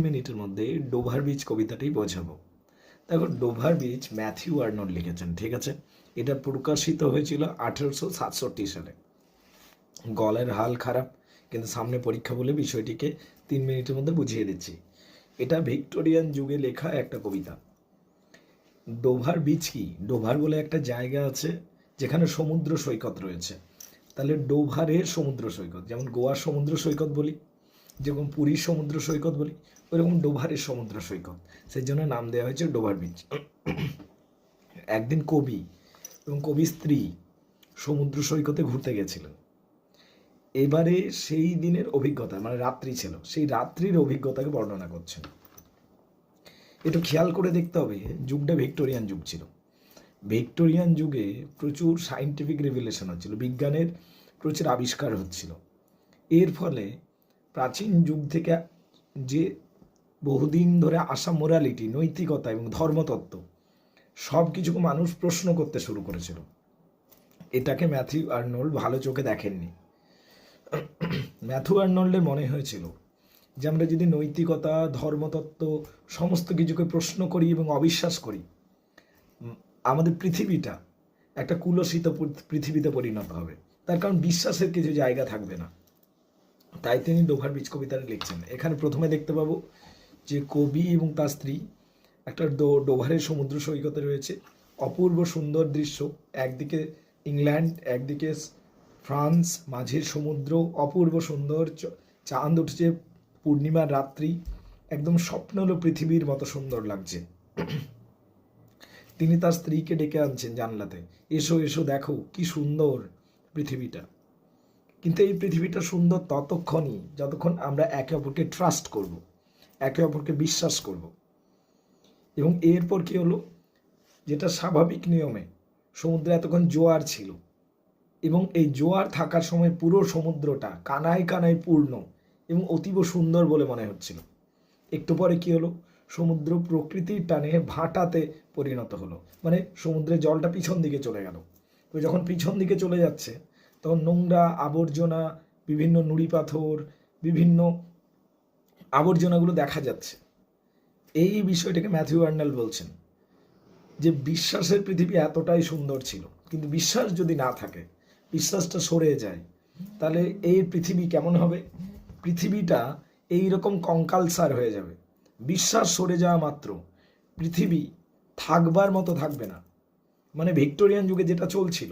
মিনিটের মধ্যে Dover beach কবিতাটাই বোঝাবো। দেখো, ডোভার বিচ ম্যাথিউ আর্নল্ড লিখেছেন, ঠিক আছে। এটা প্রকাশিত হয়েছিল 1867 সালে। গলার হাল খারাপ, কিন্তু সামনে পরীক্ষা বলে বিষয়টিকে 3 মিনিটের মধ্যে বুঝিয়ে দিচ্ছি। এটা ভিক্টোরিয়ান যুগে লেখা একটা কবিতা। ডোভার বিচ কি? ডোভার বলে একটা জায়গা আছে যেখানে সমুদ্র সৈকত রয়েছে। তাহলে ডোভারের সমুদ্র সৈকত, যেমন গোয়ার সমুদ্র সৈকত বলি, যেরকম পুরীর সমুদ্র সৈকত বলি, ওইরকম ডোভারের সমুদ্র সৈকত, সেই জন্য নাম দেওয়া হয়েছে ডোভার বিচ। একদিন কবি এবং কবির স্ত্রী সমুদ্র সৈকতে ঘুরতে গেছিলেন। এবারে সেই দিনের অভিজ্ঞতা, মানে রাত্রি ছিল, সেই রাত্রির অভিজ্ঞতাকে বর্ণনা করছেন। একটু খেয়াল করে দেখতে হবে, যুগটা ভিক্টোরিয়ান যুগ ছিল। ভিক্টোরিয়ান যুগে প্রচুর সায়েন্টিফিক রেভেলেশন হচ্ছিল, বিজ্ঞানের প্রচুর আবিষ্কার হচ্ছিল। এর ফলে প্রাচীন যুগ থেকে যে বহুদিন ধরে আসা মোরালিটি, নৈতিকতা এবং ধর্মতত্ত্ব, সব কিছুকে মানুষ প্রশ্ন করতে শুরু করেছিল। এটাকে ম্যাথিউ আর্নল্ড ভালো চোখে দেখেননি। ম্যাথিউ আর্নল্ডের মনে হয়েছিল যে আমরা যদি নৈতিকতা, ধর্মতত্ত্ব সমস্ত কিছুকে প্রশ্ন করি এবং অবিশ্বাস করি, আমাদের পৃথিবীটা একটা কুলসিত পৃথিবীতে পরিণত হবে। তার কারণ বিশ্বাসের কিছু জায়গা থাকবে না। তাই তিনি ডোভার বিচ কবিতাটা লিখছেন। এখানে প্রথমে দেখতে পাবো যে কবি এবং তার স্ত্রী একটা ডোভারের সমুদ্র সৈকতে রয়েছে। অপূর্ব সুন্দর দৃশ্য, একদিকে ইংল্যান্ড, একদিকে ফ্রান্স, মাঝের সমুদ্র, অপূর্ব সুন্দর, চাঁদ উঠছে, পূর্ণিমার রাত্রি, একদম স্বপ্নল পৃথিবীর মতো সুন্দর লাগছে। তিনি তার স্ত্রীকে ডেকে আনছেন জানলাতে, এসো এসো, দেখো কি সুন্দর পৃথিবীটা। কিন্তু এই পৃথিবীটা সুন্দর ততক্ষণই যতক্ষণ আমরা একে অপরকে ট্রাস্ট করব, একে অপরকে বিশ্বাস করব। এবং এরপর কি হলো, যেটা স্বাভাবিক নিয়মে সমুদ্রে এতক্ষণ জোয়ার ছিল, এবং এই জোয়ার থাকার সময় পুরো সমুদ্রটা কানায় কানায় পূর্ণ এবং অতীব সুন্দর বলে মনে হচ্ছিল। একটু পরে কি হলো, সমুদ্র প্রকৃতির টানে ভাটাতে পরিণত হলো, মানে সমুদ্রের জলটা পিছন দিকে চলে গেল। তো যখন পিছন দিকে চলে যাচ্ছে, তখন নোংরা আবর্জনা, বিভিন্ন নুড়ি পাথর, বিভিন্ন আবর্জনাগুলো দেখা যাচ্ছে। এই বিষয়টাকে ম্যাথিউ আর্নল্ড বলছেন যে বিশ্বাসের পৃথিবী এতটাই সুন্দর ছিল, কিন্তু বিশ্বাস যদি না থাকে, বিশ্বাসটা সরে যায়, তাহলে এই পৃথিবী কেমন হবে? পৃথিবীটা এইরকম কঙ্কালসার হয়ে যাবে। বিশ্বাস সরে যাওয়া মাত্র পৃথিবী থাকবার মতো থাকবে না, মানে ভিক্টোরিয়ান যুগে যেটা চলছিল।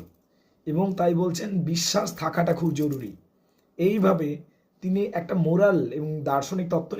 এবং তাই বলছেন বিশ্বাস থাকাটা খুব জরুরি। এইভাবে তিনি একটা মোরাল এবং দার্শনিক তত্ত্ব